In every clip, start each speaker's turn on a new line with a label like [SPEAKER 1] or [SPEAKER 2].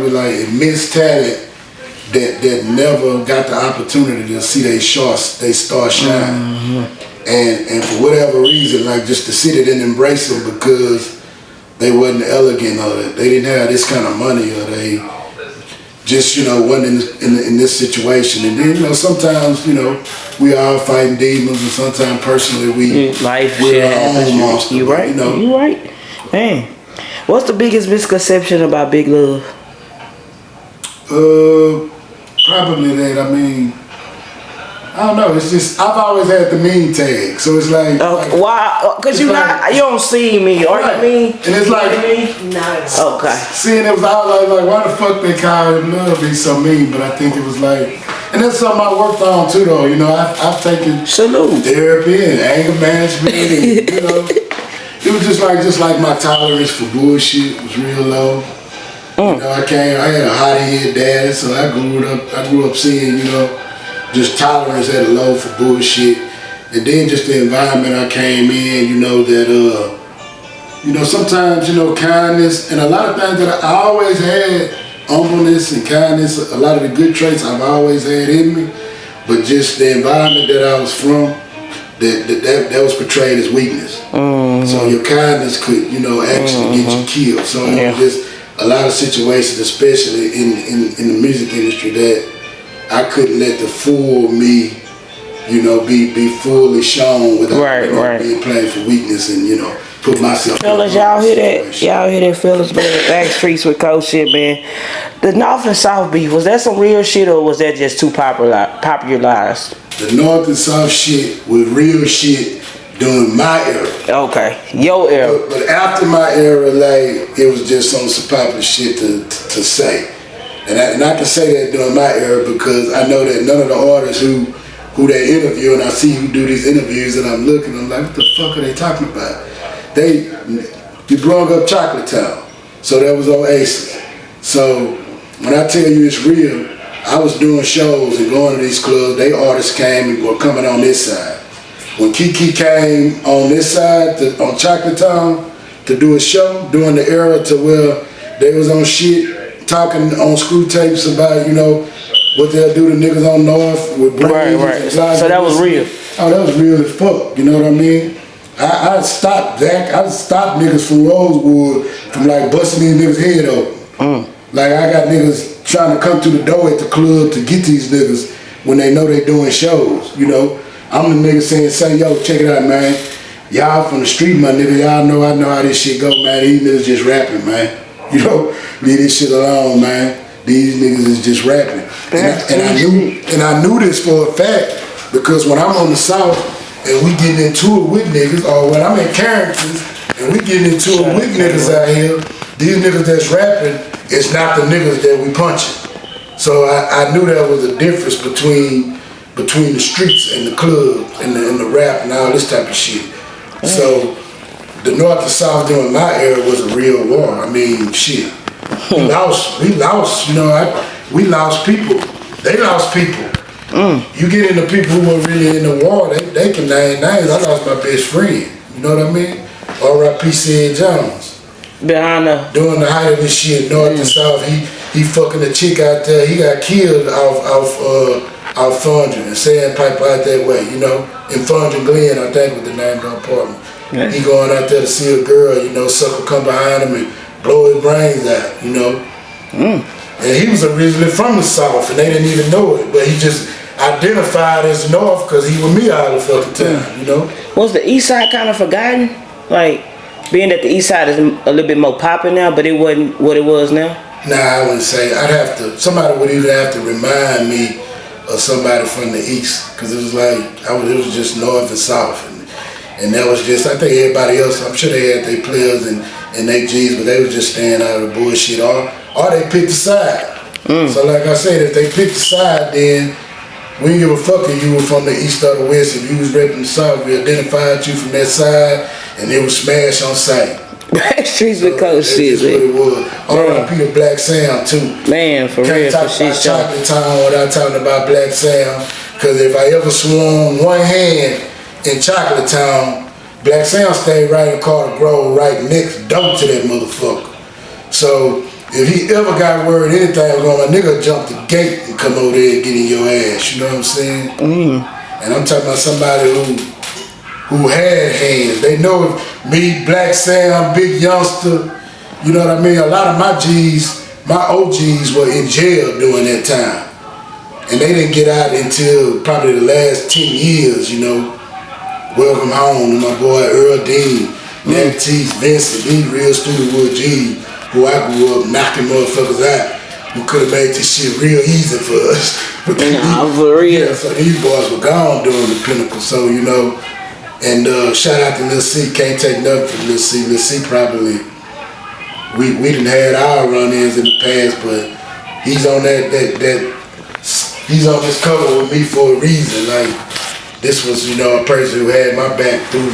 [SPEAKER 1] with like immense talent that never got the opportunity to see they star shine. And for whatever reason, like just the city didn't embrace them because they wasn't elegant or they didn't have this kind of money or they just, wasn't in this situation. And then, sometimes, we all fighting demons and sometimes personally we're our own monster.
[SPEAKER 2] You right, you right. Man, what's the biggest misconception about Big Love?
[SPEAKER 1] Probably that, I don't know. It's just I've always had the mean tag, so it's like
[SPEAKER 2] why? Because you don't see me, or
[SPEAKER 1] right.
[SPEAKER 2] You mean?
[SPEAKER 1] And it's like
[SPEAKER 2] no. Okay.
[SPEAKER 1] Seeing it was all like why the fuck they call him Love? He's so mean, but I think it was like, and that's something I worked on too, though. I've taken therapy and anger management, and it was just like my tolerance for bullshit was real low. I had a hot-headed dad, so I grew up seeing, just tolerance at a low for bullshit. And then just the environment I came in, that, sometimes, kindness and a lot of things that I always had, humbleness and kindness, a lot of the good traits I've always had in me, but just the environment that I was from, that was portrayed as weakness. So your kindness could, actually get you killed. So it was just a lot of situations, especially in the music industry, that I couldn't let the full me, be fully shown without being played for weakness and, put myself.
[SPEAKER 2] Fellas, y'all hear that? Y'all hear that, fellas, man? Back streets with Coach shit, man. The North and South beef, was that some real shit or was that just too popularized?
[SPEAKER 1] The North and South shit was real shit during my era.
[SPEAKER 2] Okay, your era.
[SPEAKER 1] But after my era, like, it was just some popular shit to say. And I can say that during my era because I know that none of the artists who they interview, and I see who do these interviews, and I'm looking, I'm like, what the fuck are they talking about? You brought up Chocolate Town, so that was Oasis. So when I tell you it's real, I was doing shows and going to these clubs, they artists came and were coming on this side. When Kiki came on this side, on Chocolate Town, to do a show during the era to where they was on shit, talking on screw tapes about, what they'll do to niggas on North with brains.
[SPEAKER 2] Right. So that was real.
[SPEAKER 1] Oh, that was real as fuck, you know what I mean? I stopped niggas from Rosewood from like busting these niggas' head open. Like I got niggas trying to come through the door at the club to get these niggas when they know they doing shows, I'm the nigga saying, say, yo, check it out, man. Y'all from the street, my nigga, y'all know I know how this shit go, man. These niggas just rapping, man. Leave this shit alone, man. These niggas is just rapping. And I knew this for a fact because when I'm on the South and we getting into it with niggas, or when I'm in characters and we getting into it with niggas out here, these niggas that's rapping, it's not the niggas that we punching. So I knew there was a difference between the streets and the club and the rap and all this type of shit. So the North and South during my era was a real war. Shit. We lost, we lost people. They lost people. You get into people who were really in the war, they can name names. I lost my best friend. You know what I mean? R.I.P. Sid Jones. During the height of this shit, North and South, he fucking a chick out there. He got killed off Fondren and Sandpiper out that way, in Fondren Glen, I think was the name of the apartment. Yeah. He going out there to see a girl, sucker come behind him and blow his brains out, And he was originally from the South and they didn't even know it, but he just identified as North because he was me all the fucking time,
[SPEAKER 2] Was the East Side kind of forgotten? Like, being that the East Side is a little bit more popular now, but it wasn't what it was now?
[SPEAKER 1] Nah, I wouldn't say. Somebody would even have to remind me of somebody from the East, because it was like, it was just North and South. And that was just, I think everybody else, I'm sure they had their players and their G's, but they was just staying out of the bullshit, or they picked a side. So like I said, if they picked a side, then we didn't give a fuck if you were from the East or the West. If you was repping the South, we identified you from that side, and it was smash on sight.
[SPEAKER 2] Streets with Coach shit,
[SPEAKER 1] man. That's what it was. R.I.P. to Black Sam, too.
[SPEAKER 2] Man, for real, for shit show.
[SPEAKER 1] Can't talk about Chocolate Town without talking about Black Sam, because if I ever swung one hand in Chocolate Town, Black Sam stayed right in Carter Grove, right next door to that motherfucker. So if he ever got word anything was going, my nigga jump the gate and come over there and get in your ass. You know what I'm saying? And I'm talking about somebody who had hands. They know me, Black Sam, Big Youngster. You know what I mean? A lot of my G's, my OGs were in jail during that time. And they didn't get out until probably the last 10 years, you know. Welcome home to my boy Earl Dean, Nat Teese, Vincent, these real Studentwood G's, who I grew up knocking motherfuckers out, who could have made this shit real easy for us. But
[SPEAKER 2] for real.
[SPEAKER 1] Yeah, so these boys were gone during the Pinnacle, so you know. And shout out to Lil C, can't take nothing from Lil C. Lil C probably, we done had our run-ins in the past, but he's on he's on this cover with me for a reason. Like, this was, you know, a person who had my back through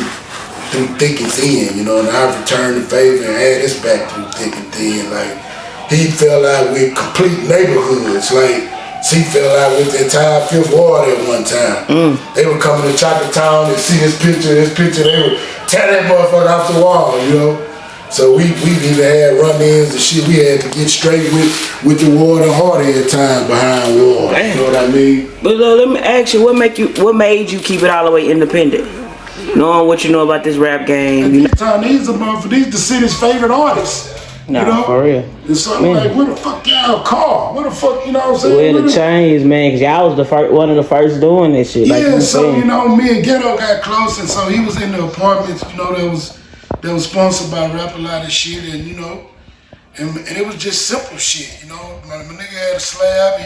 [SPEAKER 1] thick and thin, you know, and I've returned the favor and had his back through thick and thin. Like, he fell out with complete neighborhoods. Like, he fell out with the entire Fifth Ward at one time. They would come to Chocolate Town and see this picture, they would tear that motherfucker off the wall, you know. So we've even had run-ins and shit. We had to get straight with the Ward and Hardy at times behind Ward. You know what I mean?
[SPEAKER 2] But let me ask you, what made you keep it all the way independent? Knowing what you know about this rap game.
[SPEAKER 1] These the city's favorite artists.
[SPEAKER 2] No,
[SPEAKER 1] you know?
[SPEAKER 2] for real.
[SPEAKER 1] And so I'm like, where the fuck y'all call? What the fuck, you know what I'm saying?
[SPEAKER 2] Well, the change, man, because y'all was one of the first doing this shit.
[SPEAKER 1] Yeah, like so, you know, me and Ghetto got close, and so he was in the apartments, you know, that was sponsored by Rap A Lot and shit, and you know, and it was just simple shit, you know. My nigga had a slab,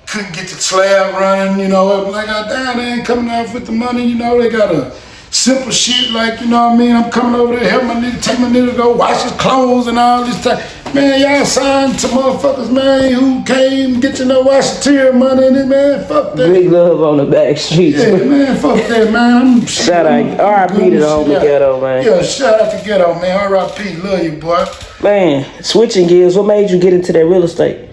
[SPEAKER 1] couldn't get the slab running, you know. I'm like, oh, damn, they ain't coming out with the money, you know. They got a simple shit like, you know what I mean? I'm coming over there, help my nigga, take my nigga to go wash his clothes and all this stuff. Man, y'all signed to motherfuckers, man, who came get you no washateer money in it, man. Fuck that.
[SPEAKER 2] Big love on the back streets.
[SPEAKER 1] Yeah, man, fuck that, man.
[SPEAKER 2] Shout out, R.I.P. to the homie Ghetto, man.
[SPEAKER 1] Yeah, shout out to Ghetto, man. R.I.P. Love you, boy.
[SPEAKER 2] Man, switching gears, what made you get into that real estate?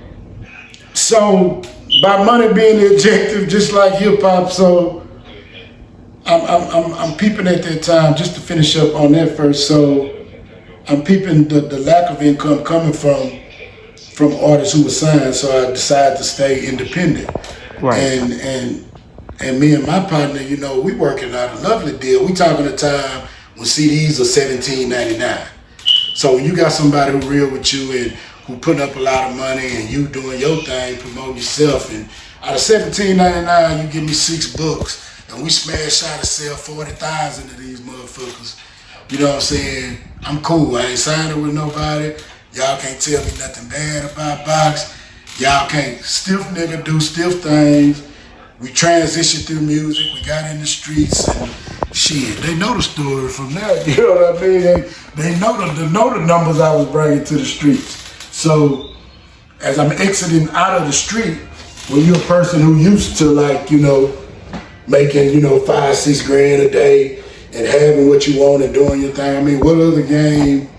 [SPEAKER 1] So, by money being the objective, just like hip hop, so I'm peeping at that time, just to finish up on that first. So I'm peeping the lack of income coming from artists who were signed. So I decided to stay independent.
[SPEAKER 2] Right.
[SPEAKER 1] And me and my partner, you know, we working out a lovely deal. We talking a time when CDs are $17.99. So when you got somebody who real with you and who putting up a lot of money and you doing your thing, promoting yourself, and out of $17.99, you give me $6. And we smash out to sell 40,000 of these motherfuckers. You know what I'm saying? I'm cool. I ain't signing with nobody. Y'all can't tell me nothing bad about Box. Y'all can't stiff nigga do stiff things. We transitioned through music. We got in the streets and shit. They know the story from there. You know what I mean? They know the numbers I was bringing to the streets. So as I'm exiting out of the street, when you're a person who used to, like, you know, making, you know, 5-6 grand a day and having what you want and doing your thing. I mean, what other game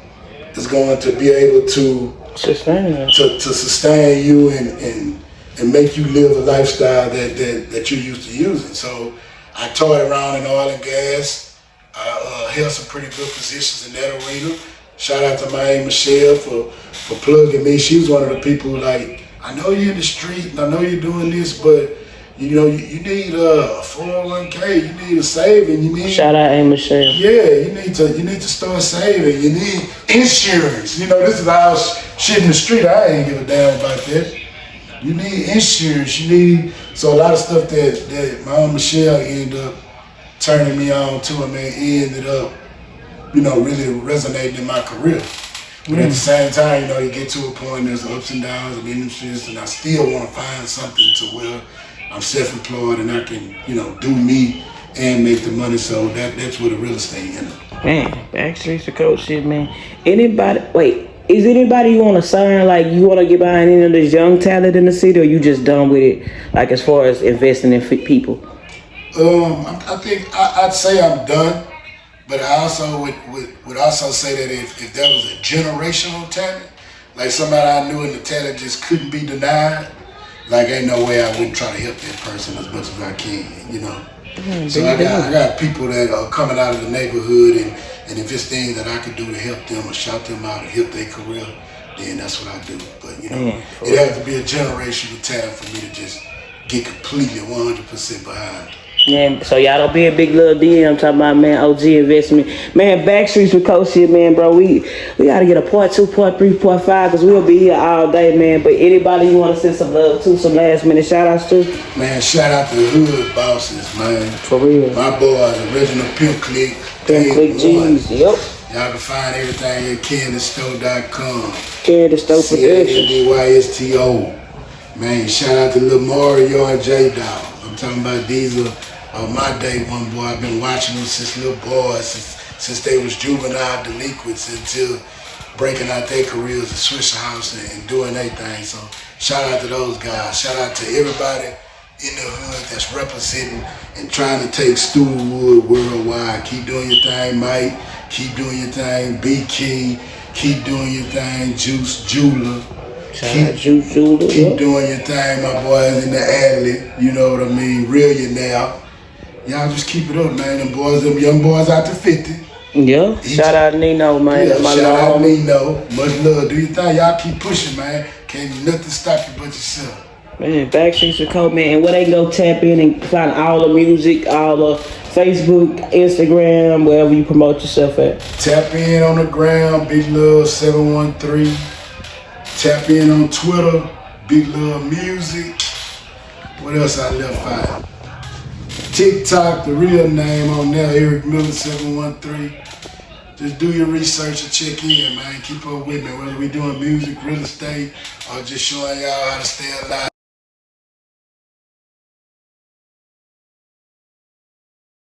[SPEAKER 1] is going to be able to sustain you and make you live a lifestyle that you're used to using? So I toyed around in oil and gas. I held some pretty good positions in that arena. Shout out to my Aunt Michelle for plugging me. She was one of the people, like, I know you're in the street and I know you're doing this, but you know, you need a 401k, you need a saving, you need... Shout out Aunt Michelle. Yeah, you need to start saving, you need insurance. You know, this is our shit in the street, I ain't give a damn about that. You need insurance, you need... So a lot of stuff that my Aunt Michelle ended up turning me on to, and ended up, you know, really resonating in my career. But at the same time, you know, you get to a point, there's ups and downs and industries, and I still want to find something to where I'm self-employed and I can, you know, do me and make the money. So that's where the real estate ended. Man, backstreets to coach shit, man. Is anybody you want to sign? Like, you want to get behind any of this young talent in the city, or you just done with it? Like, as far as investing in people. I think I'd say I'm done, but I also would also say that if there was a generational talent, like somebody I knew in the talent just couldn't be denied. Like, ain't no way I wouldn't try to help that person as much as I can, you know. So I got people that are coming out of the neighborhood, and if it's things that I could do to help them or shout them out or help their career, then that's what I do. But you know, it has to be a generational talent for me to just get completely 100% behind.
[SPEAKER 2] Yeah, so y'all don't be a big little DM talking about, man, OG investment. Man, Backstreets with Coach shit, man, bro. We gotta get a part 2, part 3, part 5, because we'll be here all day, man. But anybody you want to send some love to, some last minute shout outs to?
[SPEAKER 1] Man, shout out to the hood bosses, man.
[SPEAKER 2] For real.
[SPEAKER 1] My boys, Original Pimp Click.
[SPEAKER 2] Pimp Click G's, yep.
[SPEAKER 1] Y'all can find everything at CandyStore.com.
[SPEAKER 2] CandyStore Production.
[SPEAKER 1] CandyStore. Man, shout out to Lil Mario and J-Dog. I'm talking about these are my day one, boy. I've been watching them since little boys, since they was juvenile delinquents until breaking out their careers at Swisher House and doing their thing. So shout out to those guys. Shout out to everybody in the hood that's representing and trying to take Stewardwood worldwide. Keep doing your thing, Mike. Keep doing your thing, B Key. Keep doing your thing, Juice Jeweler. Keep doing your thing, my boys in the alley. You know what I mean? Real you now. Y'all just keep it up, man. Them boys, them young boys out to 50.
[SPEAKER 2] Yeah. Shout out Nino, man.
[SPEAKER 1] Yeah, shout out Nino. Much love. Do your thing. Y'all keep pushing, man. Can't nothing stop you but yourself.
[SPEAKER 2] Man, Backstreets with Coach, man. And where they can go tap in and find all the music, all the Facebook, Instagram, wherever you promote yourself at.
[SPEAKER 1] Tap in on the ground, Big Love 713. Tap in on Twitter, Big Love Music. What else I left out? TikTok, the real name on there, Eric Miller 713. Just do your research and check in, man. Keep up with me, whether we doing music, real estate, or just showing y'all how to stay alive.